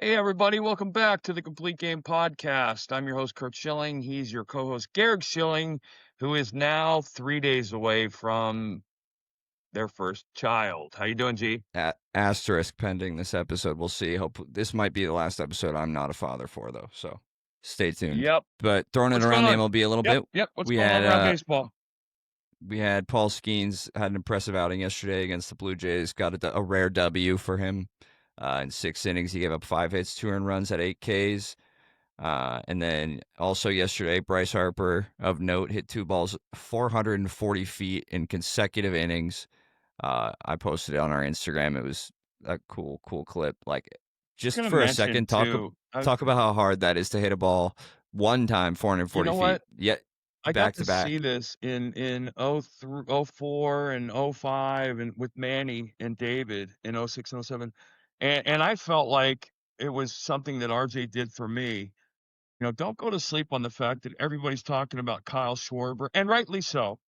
Hey everybody, welcome back to the Complete Game Podcast. I'm your host, Curt Schilling. He's your co-host, Garrick Schilling, who is now 3 days away from their first child. How you doing, G? Asterisk pending this episode. We'll see. Hope this might be the last episode I'm not a father for, though. So stay tuned. Yep. But throwing it What's going around the on? MLB a little Yep, bit, yep. What's we going on had around baseball? Paul Skeens had an impressive outing yesterday against the Blue Jays. Got a rare W for him. In 6 innings, he gave up 5 hits, 2 earned runs at 8 Ks. And then also yesterday, Bryce Harper of note hit 2 balls 440 feet in consecutive innings. I posted it on our Instagram. It was a cool clip. Like, I was just gonna for a mention second, talk too. about how hard that is to hit a ball one time, You 440 know feet, what? yet I got back to to see back. this in 04 and 05 and with Manny and David in 06 and 07. And I felt like it was something that RJ did for me. Don't go to sleep on the fact that everybody's talking about Kyle Schwarber, and rightly so,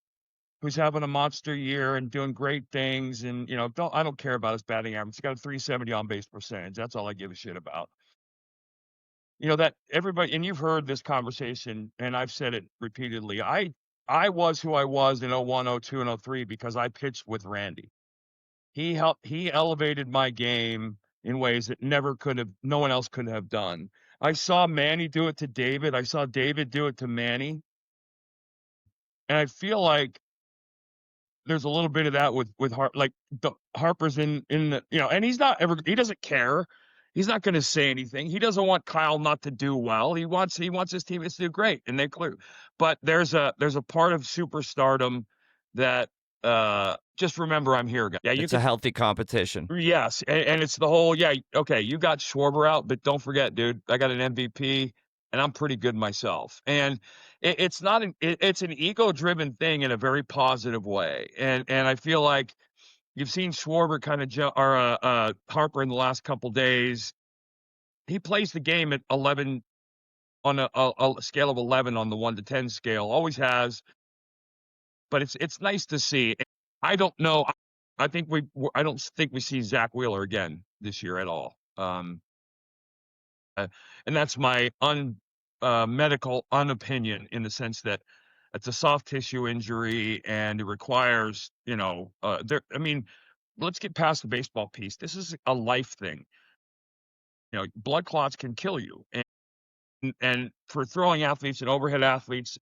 who's having a monster year and doing great things. And I don't care about his batting average. He's got a 370 on base percentage. That's all I give a shit about. That everybody, and you've heard this conversation, and I've said it repeatedly. I was who I was in 01, 02, and 03 because I pitched with Randy. He elevated my game in ways that no one else could have done. I saw Manny do it to David. I saw David do it to Manny. And I feel like there's a little bit of that with Harper's in the, and he doesn't care. He's not going to say anything. He doesn't want Kyle not to do well. He wants his teammates to do great, and they clear. But there's a part of superstardom that just remember I'm here, guys. Yeah, you It's a could. healthy competition. Yes, and it's the whole, yeah, okay, you got Schwarber out, but don't forget, dude, I got an MVP, and I'm pretty good myself. And it's not it's an ego-driven thing in a very positive way. And I feel like you've seen Schwarber kind of Harper in the last couple days. He plays the game at 11 on a scale of 11 on the 1 to 10 scale, always has. But it's nice to see. I don't know. I don't think we see Zack Wheeler again this year at all. And that's my medical unopinion, in the sense that it's a soft tissue injury and it requires, I mean, let's get past the baseball piece. This is a life thing. Blood clots can kill you. And for throwing athletes and overhead athletes,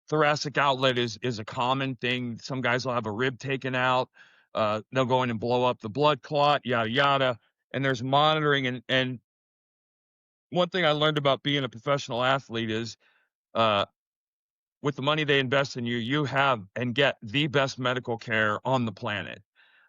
thoracic outlet is a common thing. Some guys will have a rib taken out. They'll go in and blow up the blood clot, yada, yada. And there's monitoring. And one thing I learned about being a professional athlete is with the money they invest in you, you have and get the best medical care on the planet.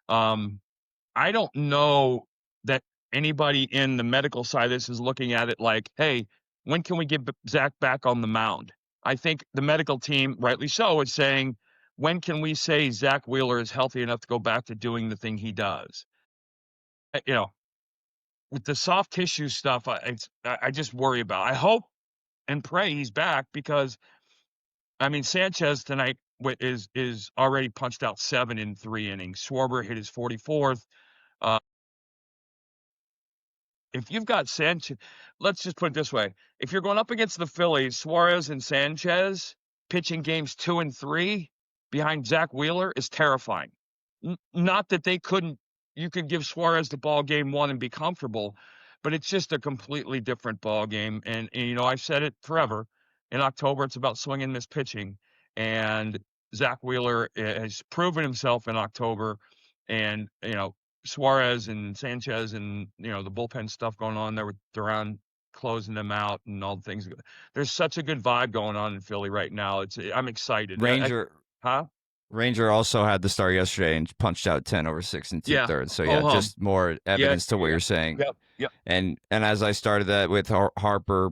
I don't know that anybody in the medical side of this is looking at it like, hey, when can we get Zack back on the mound? I think the medical team, rightly so, is saying, when can we say Zack Wheeler is healthy enough to go back to doing the thing he does? With the soft tissue stuff, I just worry about. I hope and pray he's back, because I mean, Sanchez tonight is already punched out 7 in 3 innings. Schwarber hit his 44th. If you've got Sanchez, let's just put it this way: if you're going up against the Phillies, Suarez and Sanchez pitching games 2 and 3 behind Zack Wheeler is terrifying. Not that you could give Suarez the ball game 1 and be comfortable, but it's just a completely different ball game. And I've said it forever. In October, it's about swing and miss pitching, and Zack Wheeler has proven himself in October. And Suarez and Sanchez and the bullpen stuff going on there with Duran closing them out and all the things. There's such a good vibe going on in Philly right now. I'm excited. Ranger also had the start yesterday and punched out 10 over 6 and 2/3. So yeah, just more evidence to what you're saying. Yep. And as I started that with Harper,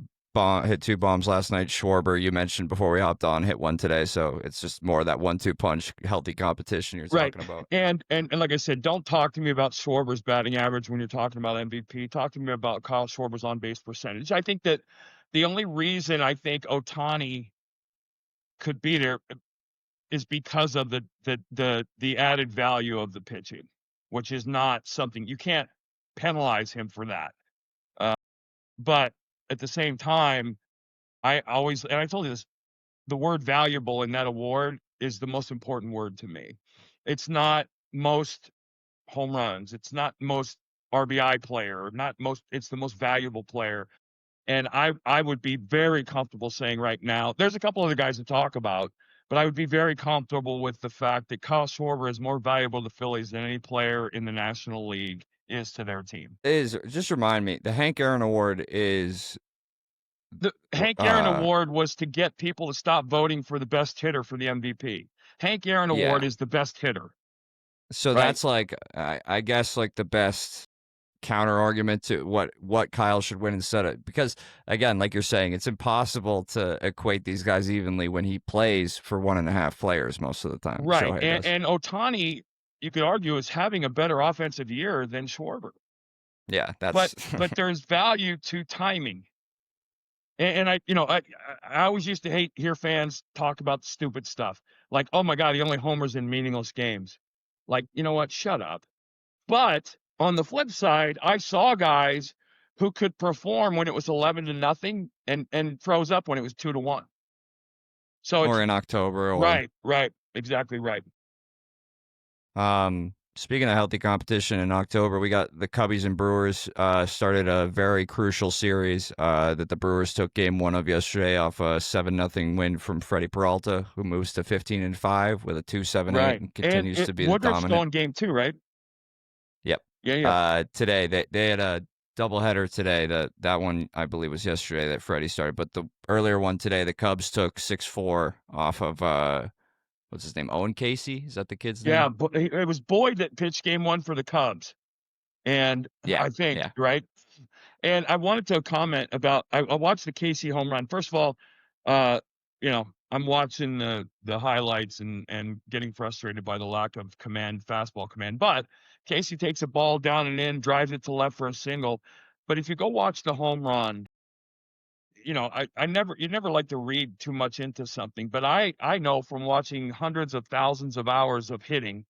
hit 2 bombs last night. Schwarber, you mentioned before we hopped on, hit 1 today. So it's just more of that 1-2 punch, healthy competition you're talking about. And like I said, don't talk to me about Schwarber's batting average when you're talking about MVP. Talk to me about Kyle Schwarber's on base percentage. I think that the only reason I think Ohtani could be there is because of the added value of the pitching, which is not something you can't penalize him for that. but at the same time, I always and I told you this, the word valuable in that award is the most important word to me. It's not most home runs, it's not most RBI player, not most it's the most valuable player. And I would be very comfortable saying right now, there's a couple other guys to talk about, but I would be very comfortable with the fact that Kyle Schwarber is more valuable to the Phillies than any player in the National League is to their team. Is just remind me, the Hank Aaron Award is The Hank Aaron Award was to get people to stop voting for the best hitter for the MVP. Hank Aaron Award yeah. is the best hitter, So right? that's like I guess like the best counter argument to what Kyle should win instead of, because again, like you're saying, it's impossible to equate these guys evenly when he plays for one and a half players most of the time. Right. Shohei And does. and Ohtani, you could argue, is having a better offensive year than Schwarber. Yeah, But that's but there's value to timing. And I always used to hear fans talk about stupid stuff. Like, "Oh my god, he only homers in meaningless games." Like, you know what? Shut up. But on the flip side, I saw guys who could perform when it was 11 to nothing and froze up when it was 2 to 1. So or it's in October or right, right, exactly right. speaking of healthy competition, in October we got the Cubbies and Brewers started a very crucial series that the Brewers took game one of yesterday off a 7-0 win from Freddie Peralta, who moves to 15-5 with a 2.78 Right. and And continues it to be the Woodruff's dominant. going game 2, right? Yep. Yeah, yeah. Today they had a doubleheader today. That one I believe was yesterday that Freddie started, but the earlier one today, the Cubs took 6-4 off of what's his name? Owen Casey? Is that the kid's Yeah, name? but it was Boyd that pitched game 1 for the Cubs. And Yeah, I think, yeah. right? And I wanted to comment about I watched the Casey home run. First of all, uh, I'm watching the highlights and getting frustrated by the lack of fastball command. But Casey takes a ball down and in, drives it to left for a single. But if you go watch the home run, I never you never like to read too much into something, but I know from watching hundreds of thousands of hours of hitting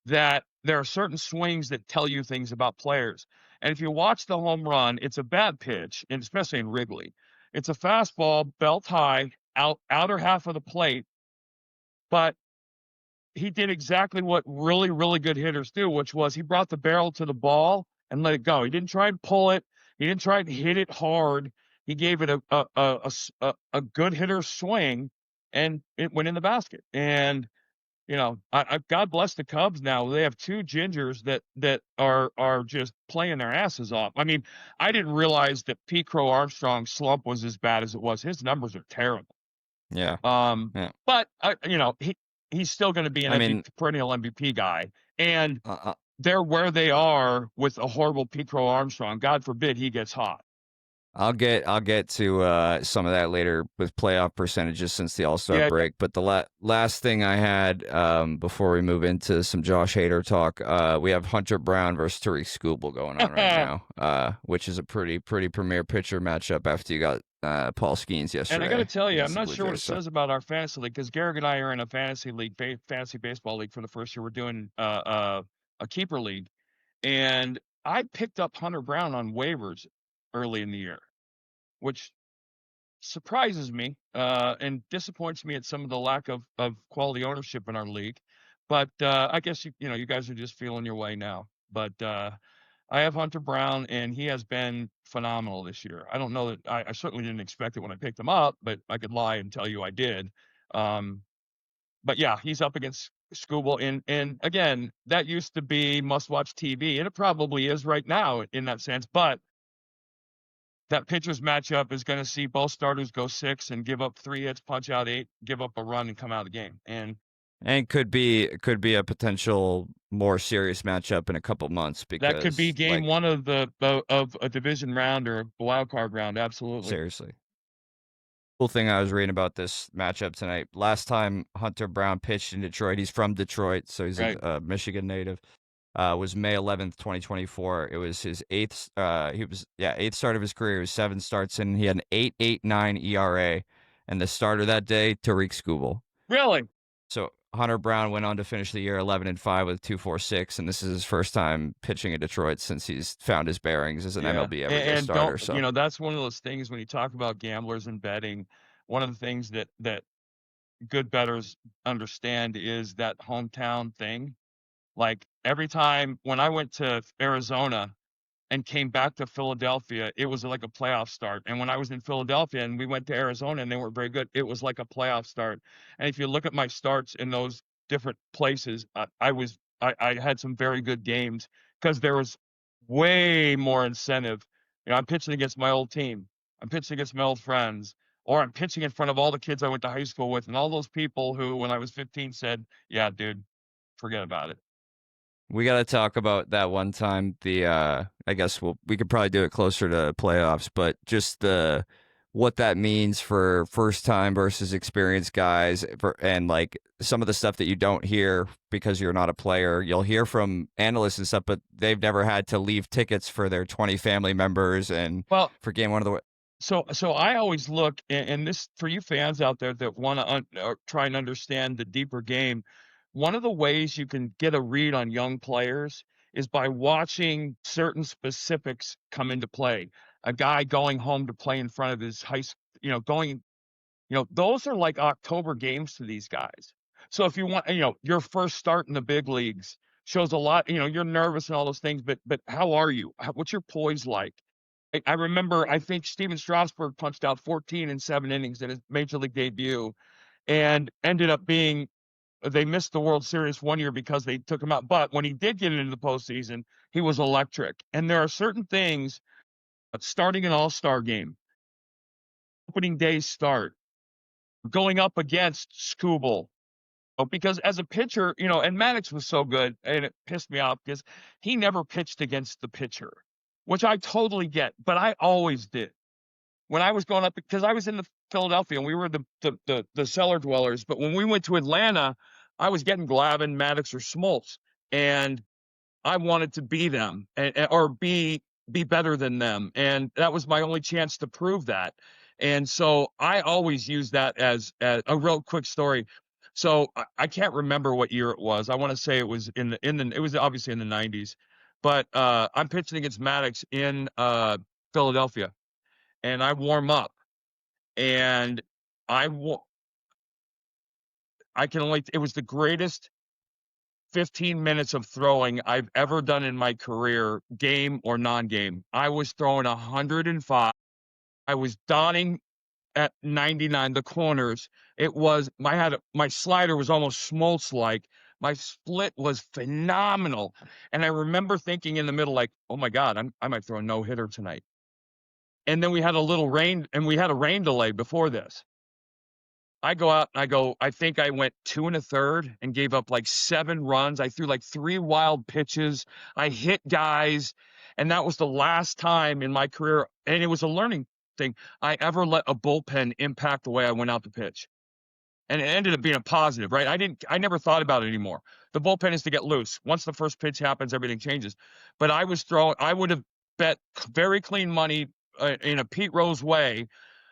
that there are certain swings that tell you things about players. And if you watch the home run, it's a bad pitch, and especially in Wrigley. It's a fastball, belt high, outer half of the plate, but he did exactly what really, really good hitters do, which was he brought the barrel to the ball and let it go. He didn't try and pull it. He didn't try and hit it hard. He gave it a good hitter swing, and it went in the basket. And God bless the Cubs now. They have two gingers that are just playing their asses off. I mean, I didn't realize that Pete Crow Armstrong's slump was as bad as it was. His numbers are terrible. Yeah. Um, Yeah. but he's still going to be an I MVP, mean, perennial MVP guy, and uh, uh, they're where they are with a horrible Pete Crow Armstrong. God forbid he gets hot. I'll get to some of that later with playoff percentages since the All-Star Yeah, yeah, break. But the last thing I had before we move into some Josh Hader talk, we have Hunter Brown versus Tariq Skubal going on right now, which is a pretty premier pitcher matchup after you got Paul Skeens And I got to yesterday tell you, I'm against the not Blue sure what it Jays. So says about our fantasy league because Garrick and I are in a fantasy league, fantasy baseball league for the first year. We're doing a keeper league, and I picked up Hunter Brown on waivers early in the year, which surprises me and disappoints me at some of the lack of quality ownership in our league. But I guess you guys are just feeling your way now. But I have Hunter Brown, and he has been phenomenal this year. I don't know that I certainly didn't expect it when I picked him up, but I could lie and tell you I did. Um, but yeah, he's up against Scooble, and again, that used to be must-watch TV, and it probably is right now in that sense. But that pitchers matchup is going to see both starters go 6 and give up 3 hits, punch out 8, give up a run, and come out of the game. And and could be a potential more serious matchup in a couple months that could be because game like 1 of a division round or a wild card round. Absolutely. seriously. Cool thing I was reading about this matchup tonight. Last time Hunter Brown pitched in Detroit, he's from Detroit, so he's Right. a Michigan native. Was May 11th, 2024. It was his eighth. Eighth start of his career. He was 7 starts in. He had an 8.89 ERA, and the starter that day, Tariq Skubal. Really? So Hunter Brown went on to finish the year 11-5 with 2.46, and this is his first time pitching in Detroit since he's found his bearings as an Yeah, MLB everyday and don't starter. So that's one of those things when you talk about gamblers and betting, one of the things that good bettors understand is that hometown thing. Like, every time when I went to Arizona and came back to Philadelphia, it was like a playoff start. And when I was in Philadelphia and we went to Arizona and they weren't very good, it was like a playoff start. And if you look at my starts in those different places, I had some very good games because there was way more incentive. I'm pitching against my old team. I'm pitching against my old friends, or I'm pitching in front of all the kids I went to high school with and all those people who, when I was 15, said, "Yeah, dude, forget about it." we got to talk about that one time. I guess we could probably do it closer to playoffs, but just the what that means for first time versus experienced guys, and like some of the stuff that you don't hear because you're not a player. You'll hear from analysts and stuff, but they've never had to leave tickets for their 20 family members and Well, for game one of the. so I always look, and this for you fans out there that want to try and understand the deeper game. One of the ways you can get a read on young players is by watching certain specifics come into play. A guy going home to play in front of his high school, those are like October games to these guys. So if you want, your first start in the big leagues shows a lot. You're nervous and all those things, but how are you? What's your poise like? I remember, I think Steven Strasburg punched out 14 in 7 innings in his major league debut and ended up being they missed the World Series one year because they took him out. But when he did get into the postseason, he was electric. And there are certain things, starting an all-star game, opening day start, going up against Skubal. Because as a pitcher, and Maddox was so good, and it pissed me off because he never pitched against the pitcher, which I totally get, but I always did. When I was going up, because I was in the Philadelphia and we were the cellar dwellers, but when we went to Atlanta, I was getting Glavine, Maddox, or Smoltz, and I wanted to be them or be better than them, and that was my only chance to prove that. And so I always use that as a real quick story. So I can't remember what year it was. I want to say it was it was obviously in the 90s, but I'm pitching against Maddox in Philadelphia, and I warm up, and I wa- I can only it was the greatest 15 minutes of throwing I've ever done in my career, game or non-game. I was throwing 105. I was donning at 99 the corners. It was my slider was almost Smoltz like. My split was phenomenal. And I remember thinking in the middle, like, oh my God, I might throw a no-hitter tonight. And then we had a little rain, and we had a rain delay before this. I go out and I think I went 2 1/3 and gave up like 7 runs. I threw like 3 wild pitches. I hit guys, and that was the last time in my career, and it was a learning thing, I ever let a bullpen impact the way I went out to pitch. And it ended up being a positive, right? I never thought about it anymore. The bullpen is to get loose. Once the first pitch happens, everything changes. But I would have bet very clean money in a Pete Rose way.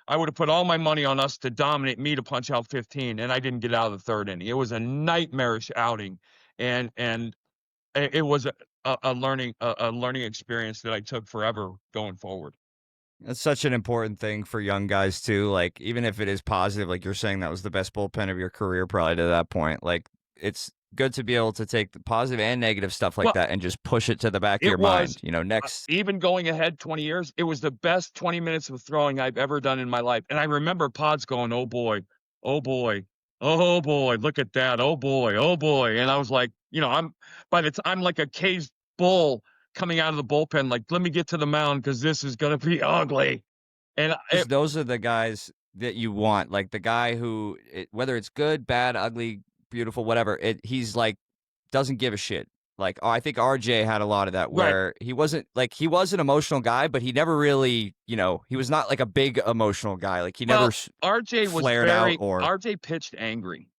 I would have put all my money on us to dominate me to punch out 15, and I didn't get out of the third inning. It was a nightmarish outing, and it was a learning experience that I took forever going forward. That's such an important thing for young guys too. Like even if it is positive, like you're saying, that was the best bullpen of your career probably to that point. Like it's good to be able to take the positive and negative stuff like Well, that and just push it to the back of it your was mind. Next even going ahead 20 years, it was the best 20 minutes of throwing I've ever done in my life. And I remember Pods going, "Oh boy, oh boy, oh boy, look at that, oh boy, oh boy." And I was like, I'm like a caged bull coming out of the bullpen, like, let me get to the mound because this is gonna be ugly. And just those are the guys that you want. Like the guy who, whether it's good, bad, ugly, beautiful, whatever, he's like doesn't give a shit. Like I think RJ had a lot of that right. where he was an emotional guy, but he never really, he was not like a big emotional guy. Like he never Well, RJ was flared out or RJ pitched angry,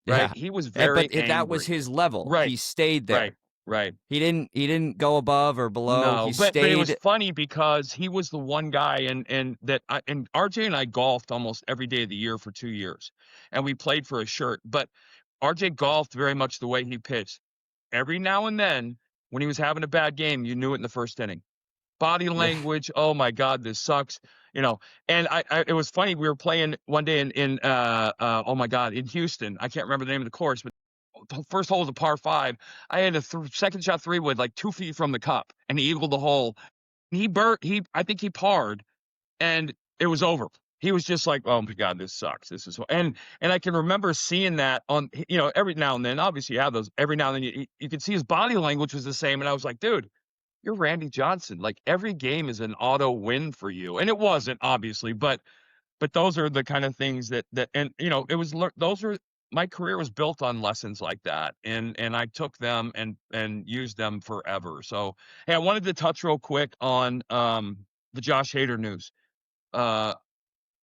right? yeah. He was But very that was angry. his level. Right, He stayed right, there. right. He didn't go above or below. No, He but it was stayed. funny because he was the one guy, and RJ and I golfed almost every day of the year for 2 years, and we played for a shirt. But RJ golfed very much the way he pitched. Every now and then, when he was having a bad game, you knew it in the first inning. Body Yeah. language, oh my God, this sucks. You know, and it was funny. We were playing one day oh my God, in Houston. I can't remember the name of the course, but the first hole was a par five. I had a second shot three wood like 2 feet from the cup, and he eagled the hole. I think he parred, and it was over. He was just like, "Oh my God, this sucks. This is," and I can remember seeing that on, every now and then. Obviously, you have those every now and then. You could see his body language was the same, and I was like, "Dude, you're Randy Johnson. Like every game is an auto win for you." And it wasn't, obviously, but those are the kind of things and it was those are my career was built on lessons like that, and I took them and used them forever. So, hey, I wanted to touch real quick on the Josh Hader news. Uh,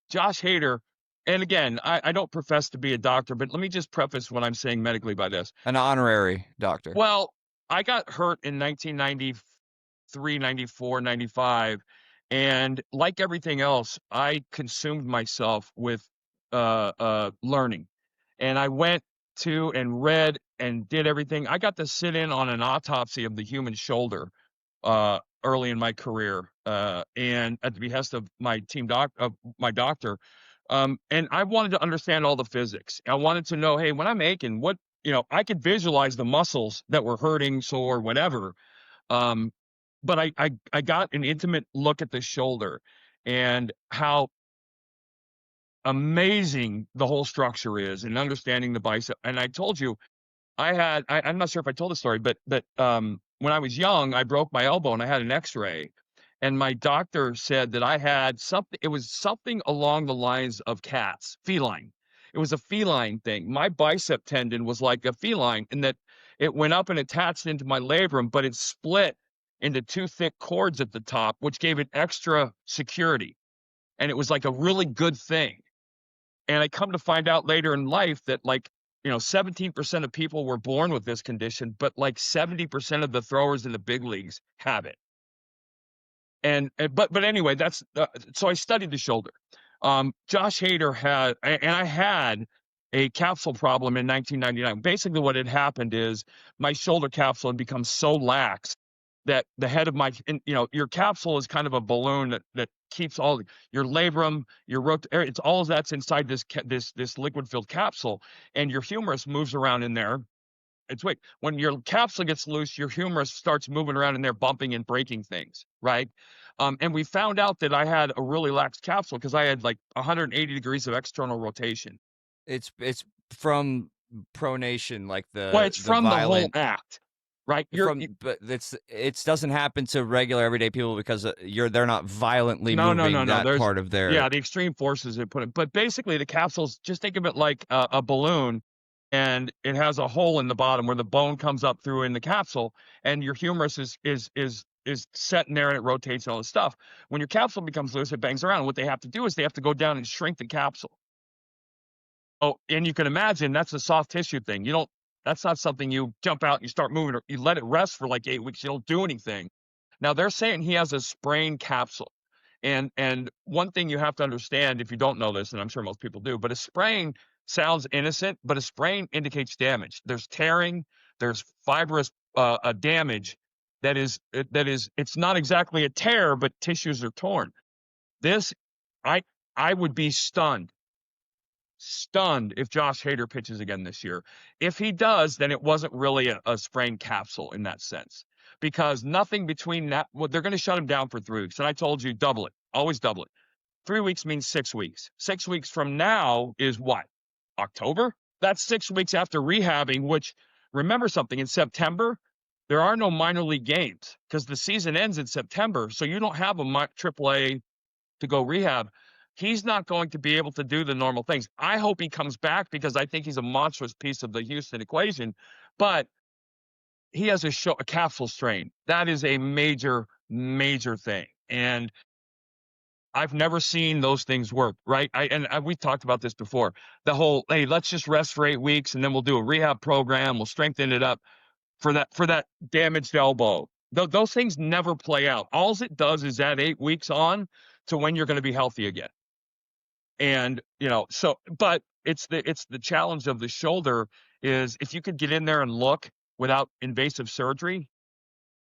Josh Hader, and again, I don't profess to be a doctor, but let me just preface what I'm saying medically by this. An honorary doctor. Well, I got hurt in 1993, 94, 95, and like everything else, I consumed myself with learning. And I went to and read and did everything. I got to sit in on an autopsy of the human shoulder early in my career, and at the behest of my doctor. And I wanted to understand all the physics. I wanted to know, hey, when I'm aching, I could visualize the muscles that were hurting, sore, whatever. Um, but I got an intimate look at the shoulder and how amazing the whole structure is, and understanding the bicep. And I told you, I'm not sure if I told the story, but when I was young, I broke my elbow and I had an X-ray, and my doctor said that I had something. It was something along the lines of cats, feline. It was a feline thing. My bicep tendon was like a feline in that it went up and attached into my labrum, but it split into two thick cords at the top, which gave it extra security. And it was like a really good thing. And I come to find out later in life that 17% of people were born with this condition, but like 70% of the throwers in the big leagues have it. But anyway, that's so I studied the shoulder. Josh Hader I had a capsule problem in 1999. Basically, what had happened is my shoulder capsule had become so lax that the head of your capsule is kind of a balloon that keeps all your labrum, it's all of that's inside this liquid filled capsule, and your humerus moves around in there. It's wait, when your capsule gets loose, your humerus starts moving around in there, bumping and breaking things, right? And we found out that I had a really lax capsule because I had like 180 degrees of external rotation. It's from pronation, like Well, it's the from the whole violent act, right? but it doesn't happen to regular everyday people because they're not violently No, no, no, moving no. that There's part of their. Yeah, the extreme forces they put in. But basically, the capsules, just think of it like a balloon, and it has a hole in the bottom where the bone comes up through in the capsule, and your humerus is set in there and it rotates and all this stuff. When your capsule becomes loose, it bangs around. What they have to do is they have to go down and shrink the capsule. Oh, and you can imagine that's a soft tissue thing. That's not something you jump out and you start moving, or you let it rest for like 8 weeks. You don't do anything. Now they're saying he has a sprained capsule. And one thing you have to understand, if you don't know this, and I'm sure most people do, but a sprain sounds innocent, but a sprain indicates damage. There's tearing, there's fibrous damage it's not exactly a tear, but tissues are torn. This, I I would be stunned if Josh Hader pitches again this year. If he does, then it wasn't really a sprained capsule in that sense, because nothing between that. Well, they're going to shut him down for 3 weeks, and I told you double it, always double it. 3 weeks means 6 weeks. 6 weeks from now is what? October? That's 6 weeks after rehabbing. Which, remember something, in September there are no minor league games because the season ends in September, so you don't have a AAA to go rehab. He's not going to be able to do the normal things. I hope he comes back because I think he's a monstrous piece of the Houston equation, but he has a capsule strain. That is a major, major thing. And I've never seen those things work, right? We talked about this before. The whole, hey, let's just rest for 8 weeks and then we'll do a rehab program. We'll strengthen it up for that damaged elbow. Those things never play out. All it does is add 8 weeks on to when you're going to be healthy again. And but it's the challenge of the shoulder. is if you could get in there and look without invasive surgery.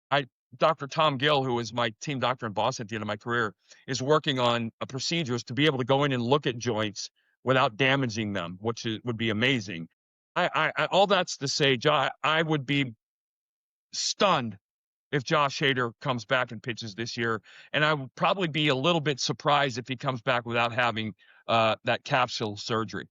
I Dr. Tom Gill, who was my team doctor in Boston at the end of my career, is working on a procedures to be able to go in and look at joints without damaging them, which would be amazing. All that's to say, I would be stunned if Josh Hader comes back and pitches this year, and I would probably be a little bit surprised if he comes back without having that capsule surgery.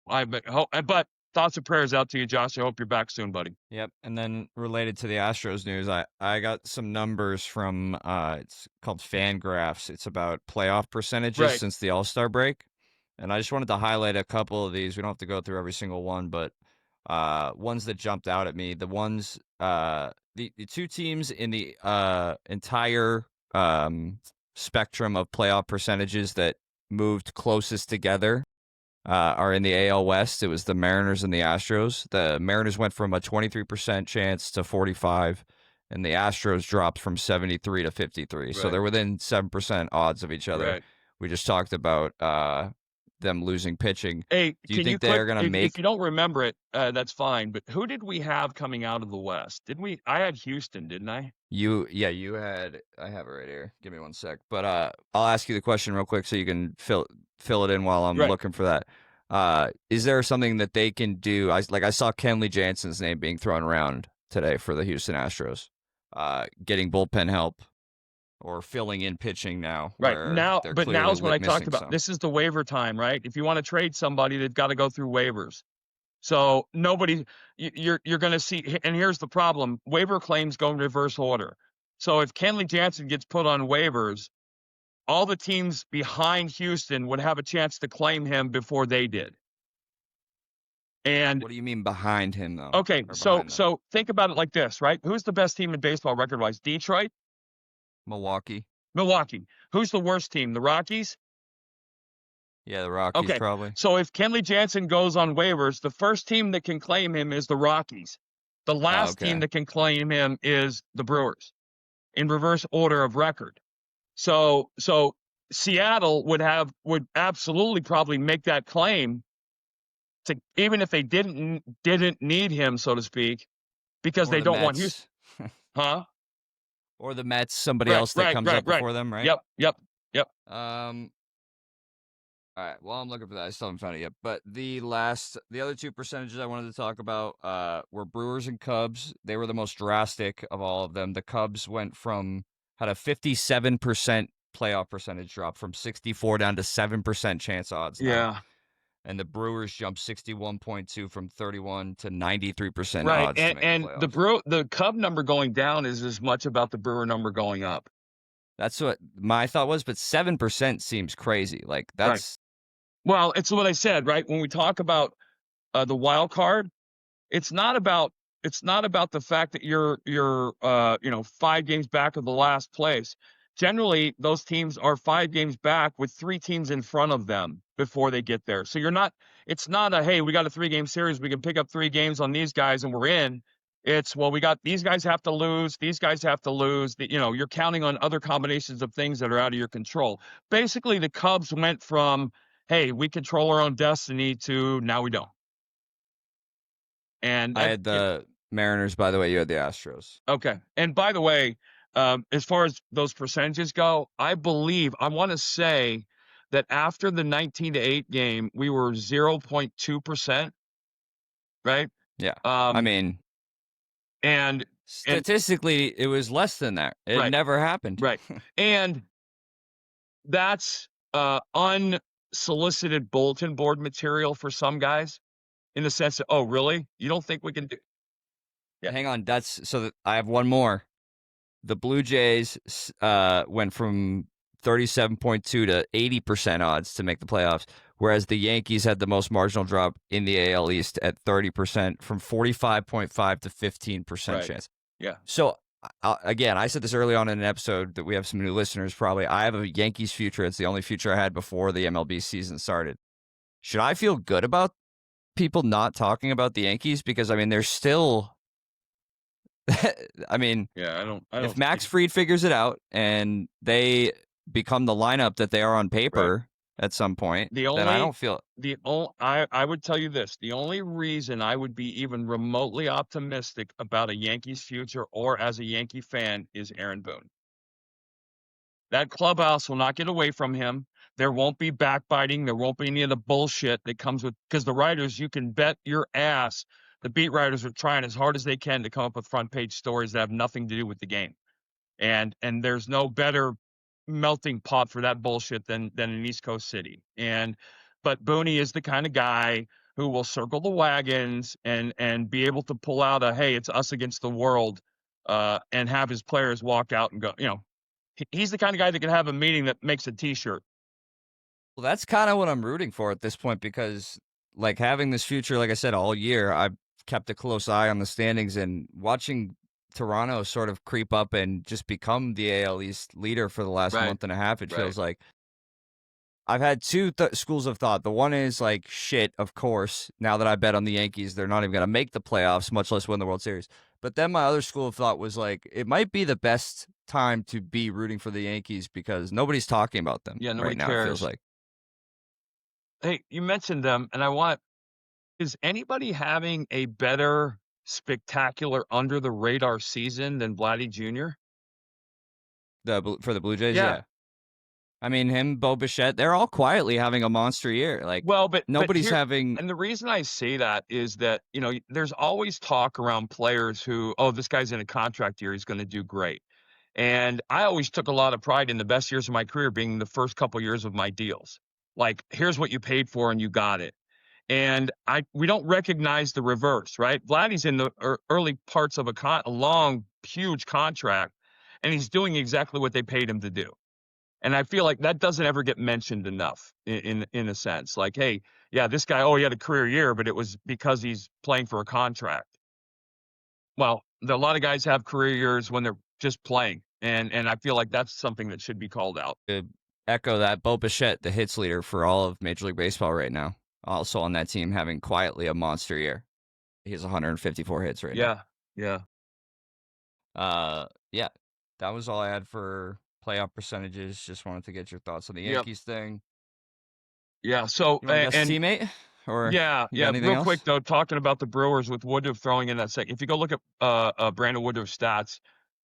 But thoughts and prayers out to you, Josh. I hope you're back soon, buddy. Yep. And then related to the Astros news, I got some numbers from it's called Fangraphs. It's about playoff percentages Right. since the All-Star break. And I just wanted to highlight a couple of these. We don't have to go through every single one, but ones that jumped out at me. The ones the two teams in the entire spectrum of playoff percentages that moved closest together are in the AL West. It was the Mariners and the Astros. The Mariners went from a 23% chance to 45, and the Astros dropped from 73 to 53. Right. So they're within 7% odds of each other. Right. We just talked about them losing pitching. Hey, do you think they're going to make? If you don't remember it, that's fine. But who did we have coming out of the West? Didn't we? I had Houston, didn't I? You had. I have it right here. Give me one sec. But I'll ask you the question real quick so you can fill it in while I'm looking for that. Is there something that they can do? I saw Kenley Jansen's name being thrown around today for the Houston Astros, getting bullpen help or filling in pitching now. Right now, but now's when I talked about this is the waiver time, right? If you want to trade somebody, they've got to go through waivers. So nobody, you're going to see, and here's the problem: waiver claims go in reverse order. So if Kenley Jansen gets put on waivers, all the teams behind Houston would have a chance to claim him before they did. And what do you mean behind him, though? Okay, so think about it like this, right? Who's the best team in baseball record-wise? Detroit? Milwaukee. Who's the worst team? The Rockies? Yeah, the Rockies probably. So if Kenley Jansen goes on waivers, the first team that can claim him is the Rockies. The last team that can claim him is the Brewers, in reverse order of record. So Seattle would absolutely probably make that claim to, even if they didn't need him, so to speak, because they don't want Houston. Huh? Or the Mets, somebody else that comes up before them, right? Yep. All right. Well, I'm looking for that. I still haven't found it yet. But the other two percentages I wanted to talk about were Brewers and Cubs. They were the most drastic of all of them. The Cubs had a 57% playoff percentage drop from 64 down to 7% chance odds now. Yeah. And the Brewers jumped 61.2 from 31 to 93% right. odds. And the Cub number going down is as much about the Brewer number going up. That's what my thought was, but 7% seems crazy. Like that's right. Well, it's what I said, right? When we talk about the wild card, it's not about the fact that you're 5 games back of the last place. Generally, those teams are 5 games back with 3 teams in front of them before they get there. So it's not a, hey, we got a 3-game series, we can pick up 3 games on these guys and we're in. It's, well, we got these guys have to lose, these guys have to lose. You're counting on other combinations of things that are out of your control. Basically, the Cubs went from, hey, we control our own destiny to now we don't. And I had the Mariners, by the way, you had the Astros. Okay. And by the way, as far as those percentages go, I want to say that after the 19-8 game, we were 0.2%, right? Yeah. I mean, and statistically, it was less than that. It never happened. Right. And that's unsolicited bulletin board material for some guys, in the sense that, oh, really? You don't think we can do? Yeah. Hang on. I have one more. The Blue Jays went from 37.2 to 80% odds to make the playoffs, whereas the Yankees had the most marginal drop in the AL East at 30%, from 45.5 to 15% chance. Yeah. So, again, I said this early on in an episode that we have some new listeners probably. I have a Yankees future. It's the only future I had before the MLB season started. Should I feel good about people not talking about the Yankees? Because, I mean, they're still... I mean, yeah, I don't. If Max Fried figures it out and they become the lineup that they are on paper, at some point, The then I only don't feel I would tell you this, the only reason I would be even remotely optimistic about a Yankees future or as a Yankee fan is Aaron Boone. That clubhouse will not get away from him. There won't be backbiting. There won't be any of the bullshit that comes with because the writers, you can bet your ass, the beat writers are trying as hard as they can to come up with front page stories that have nothing to do with the game. And there's no better melting pot for that bullshit than an East Coast city. But Booney is the kind of guy who will circle the wagons and be able to pull out a hey, it's us against the world, and have his players walk out and go, he's the kind of guy that can have a meeting that makes a T-shirt. Well, that's kind of what I'm rooting for at this point because, like, having this future, like I said, all year, I've kept a close eye on the standings and watching Toronto sort of creep up and just become the AL East leader for the last Right, month and a half. It right. feels like I've had two schools of thought. The one is like, shit, of course, now that I bet on the Yankees, they're not even going to make the playoffs, much less win the World Series. But then my other school of thought was like, it might be the best time to be rooting for the Yankees because nobody's talking about them Yeah, nobody right now, it feels cares. like. Hey, you mentioned them, and is anybody having a better spectacular under the radar season than Vladdy Jr.? For the Blue Jays, Yeah. yeah. I mean, him, Bo Bichette, they're all quietly having a monster year. Like, Well, but nobody's here having and the reason I say that is that, there's always talk around players who, "Oh, this guy's in a contract year, he's gonna do great." And I always took a lot of pride in the best years of my career being the first couple years of my deals. Like, here's what you paid for and you got it. And we don't recognize the reverse, right? Vladdy's in the early parts of a long, huge contract, and he's doing exactly what they paid him to do. And I feel like that doesn't ever get mentioned enough in a sense. Like, hey, yeah, this guy, oh, he had a career year, but it was because he's playing for a contract. Well, a lot of guys have career years when they're just playing, and I feel like that's something that should be called out. to echo that. Bo Bichette, the hits leader for all of Major League Baseball right now, also on that team, having quietly a monster year. He has 154 hits right now. Yeah, yeah, Yeah, that was all I had for playoff percentages. Just wanted to get your thoughts on the yep, Yankees thing. yeah. So You want to guess a and teammate, or yeah, you got yeah. anything Real quick else? though, talking about the Brewers with Woodruff throwing in that second. If you go look at Brandon Woodruff's stats,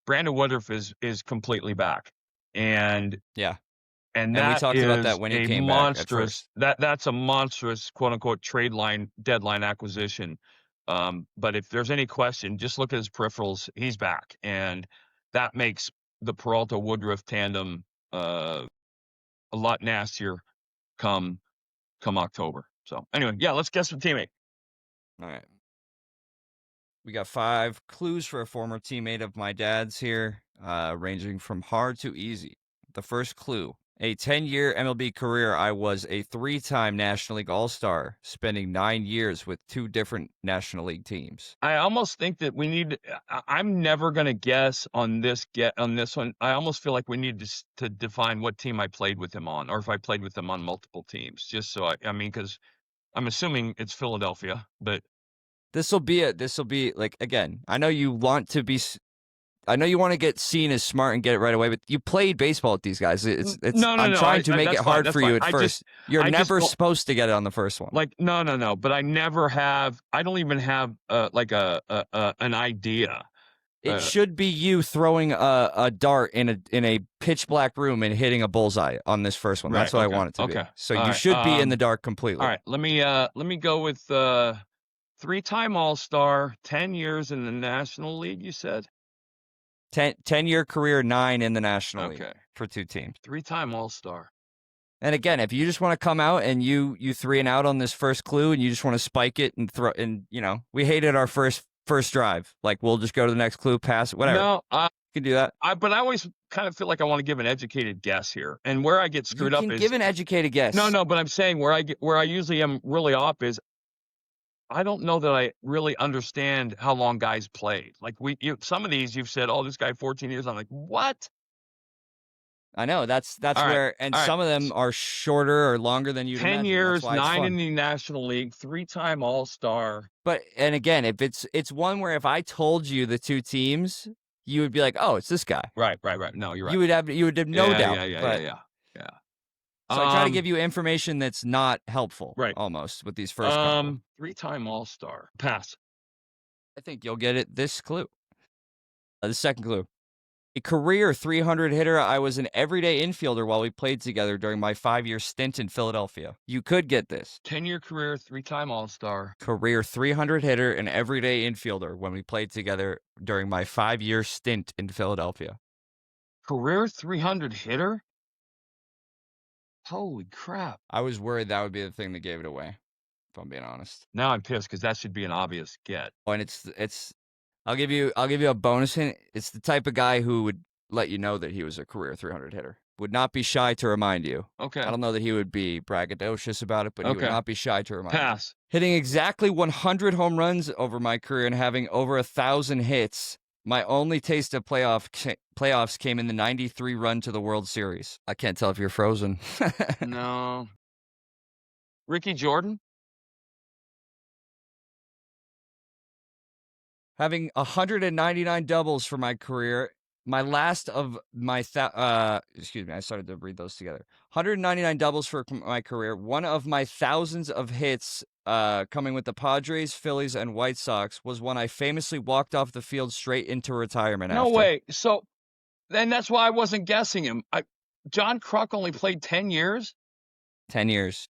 Brandon Woodruff is completely back, and Yeah, and and we that talked about that is when he a came back at monstrous first. that's a monstrous quote unquote trade line deadline acquisition. But if there's any question, just look at his peripherals. He's back, and that makes the Peralta Woodruff tandem a lot nastier come October. So anyway, yeah, let's guess the teammate. All right. We got 5 clues for a former teammate of my dad's here, ranging from hard to easy. The first clue: a 10-year MLB career, I was a 3-time National League All-Star, spending 9 years with 2 different National League teams. I almost think that we need. I'm never going to guess on this one. I almost feel like we need to define what team I played with him on, or if I played with him on multiple teams. Just so I mean, because I'm assuming it's Philadelphia, but This'll be like, again, I know you want to be I know you want to get seen as smart and get it right away, but you played baseball with these guys. It's no, no, I'm no. trying to make it That's fine. hard That's for fine. you at first. You're I just never don't supposed to get it on the first one. like. No, no, no. But I never have. I don't even have like an idea. It should be you throwing a dart in a pitch black room and hitting a bullseye on this first one. Right. That's what I Okay. want it to Okay. be. So All you right. should be in the dark All completely. right. Let me go with 3-time All-Star, 10 years in the National League, you said? 10-year career, 9 in the National League Okay. for 2 teams. 3-time All-Star. And again, if you just want to come out and you 3 and out on this first clue and you just want to spike it and throw, and we hated our first drive. Like, we'll just go to the next clue, pass it, whatever. No, You can do that. but I always kind of feel like I want to give an educated guess here. And where I get You screwed up can is give an educated guess. no, but I'm saying where I usually am really off is I don't know that I really understand how long guys played. Like some of these you've said, "Oh, this guy 14 years." I'm like, "What?" I know that's All right. where, and All right. some of them are shorter or longer than you'd 10 imagine. That's years, why it's 9 fun. in the National League, 3-time All-Star. But and again, if it's one where if I told you the 2 teams, you would be like, oh, it's this guy. Right. No, you're right. You would have no doubt. Yeah. But Yeah. So I try to give you information that's not helpful, Right. almost, with these first couple. 3-time All-Star. Pass. I think you'll get it this clue. The second clue. A career 300 hitter, I was an everyday infielder while we played together during my 5-year stint in Philadelphia. You could get this. 10-year career, 3-time All-Star. Career 300 hitter and everyday infielder when we played together during my 5-year stint in Philadelphia. Career 300 hitter? Holy crap. I was worried that would be the thing that gave it away, if I'm being honest. Now I'm pissed because that should be an obvious get. Oh, and it's I'll give you a bonus hint. It's the type of guy who would let you know that he was a career 300 hitter. Would not be shy to remind you. Okay. I don't know that he would be braggadocious about it, but he would Okay. not be shy to remind you. Pass. Hitting exactly 100 home runs over my career and having over 1,000 hits. My only taste of playoffs came in the 93 run to the World Series. I can't tell if you're frozen. No. Ricky Jordan? Having 199 doubles for my career. My last of my excuse me, I started to read those together. 199 doubles for my career. One of my thousands of hits coming with the Padres, Phillies, and White Sox was when I famously walked off the field straight into retirement. No after. way. So then that's why I wasn't guessing him. John Kruk only played 10 years? 10 years.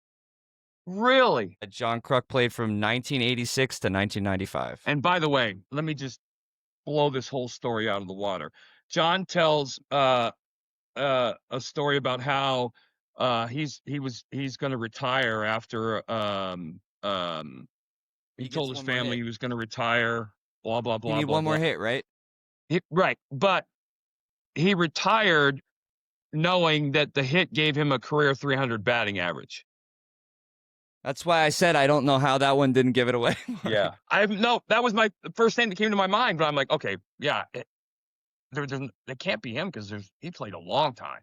Really? John Kruk played from 1986 to 1995. And by the way, let me just blow this whole story out of the water. John tells a story about how he's going to retire after he told his family he was going to retire. Blah blah blah. You need blah, one blah. more hit, right? Right, but he retired knowing that the hit gave him a career 300 batting average. That's why I said I don't know how that one didn't give it away. Yeah, that was my first thing that came to my mind. But I'm like, okay, yeah, it can't be him because he played a long time.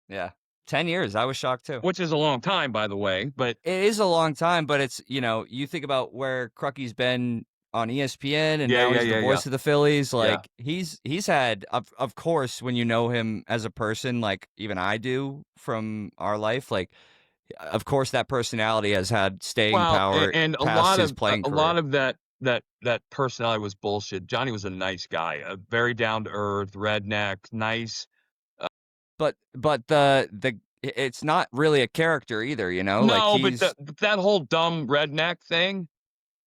Yeah, 10 years. I was shocked too. Which is a long time, by the way. But it is a long time. But it's you think about where Crucky's been on ESPN, and now he's the voice of the Phillies. Like he's had, of course, when you know him as a person, like even I do from our life, like. Of course, that personality has had staying power, and a lot of that personality was bullshit. Johnny was a nice guy, very down to earth, redneck, nice. But it's not really a character either, No, like but that whole dumb redneck thing.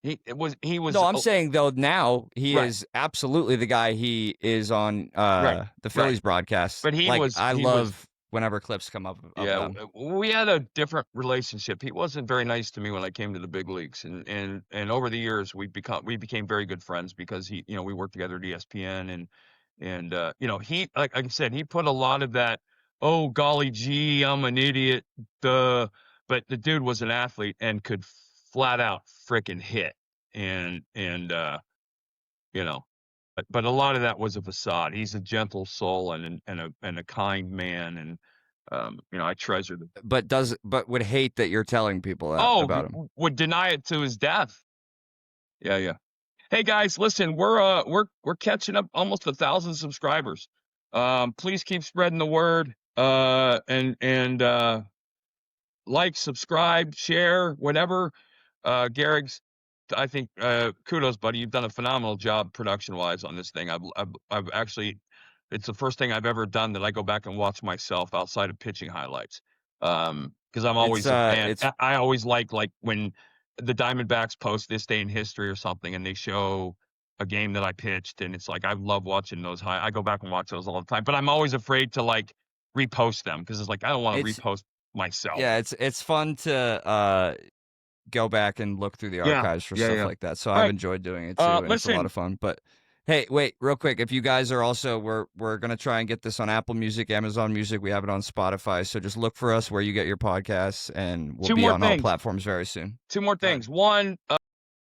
He was. No, I'm saying though now he is absolutely the guy he is on the Phillies broadcast. But I love whenever clips come up. Yeah, we had a different relationship. He wasn't very nice to me when I came to the big leagues, and over the years we became very good friends because we worked together at ESPN, and he, like I said, he put a lot of that. Oh golly gee, I'm an idiot. But the dude was an athlete and could flat out frickin' hit, and but a lot of that was a facade. He's a gentle soul and a kind man, and I treasure the. But would hate that you're telling people that about him. Would deny it to his death. Yeah. Hey guys, listen, we're catching up almost 1,000 subscribers. Please keep spreading the word. And like, subscribe, share, whatever. Garrick's. I think kudos, buddy. You've done a phenomenal job production-wise on this thing. I've actually, it's the first thing I've ever done that I go back and watch myself outside of pitching highlights. Because I'm always a fan. I always like when the Diamondbacks post this day in history or something, and they show a game that I pitched, and it's like I love watching those. I go back and watch those all the time, but I'm always afraid to like repost them because it's like I don't want to repost myself. Yeah, it's fun to go back and look through the archives for stuff like that. So I've enjoyed doing it too, and it's a lot of fun. But hey, wait, real quick, if you guys are also, we're gonna try and get this on Apple Music, Amazon Music. We have it on Spotify, so just look for us where you get your podcasts, and we'll be on all platforms very soon. Two more things. One,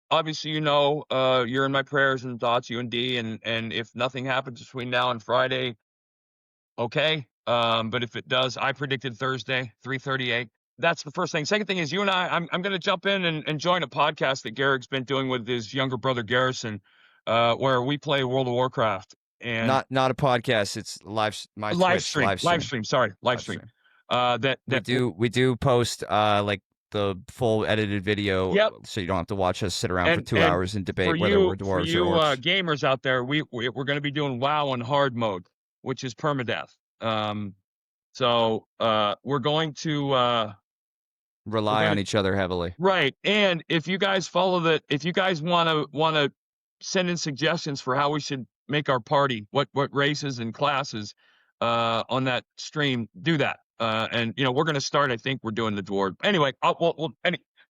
obviously, you're in my prayers and thoughts, you and D, and if nothing happens between now and Friday, okay. But if it does, I predicted Thursday, 3:38. That's the first thing. Second thing is you and I'm going to jump in and join a podcast that Garrick's been doing with his younger brother Garrison, where we play World of Warcraft. And not a podcast. It's live stream. Sorry, live stream. We do post like the full edited video, Yep. so you don't have to watch us sit around for 2 And hours and for debate whether you we're dwarves or orcs. gamers out there, we're going to be doing WoW on hard mode, which is permadeath. So we're going to Rely on each other heavily. right. And if you guys if you guys want to send in suggestions for how we should make our party, what races and classes on that stream, do that. And we're going to start. I think we're doing the dwarf. Anyway,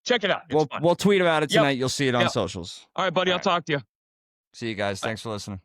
check it out. It's fun. We'll tweet about it Yep. tonight. You'll see it on Yep. socials. All right, buddy. All I'll right. talk to you. See you guys. Thanks for listening.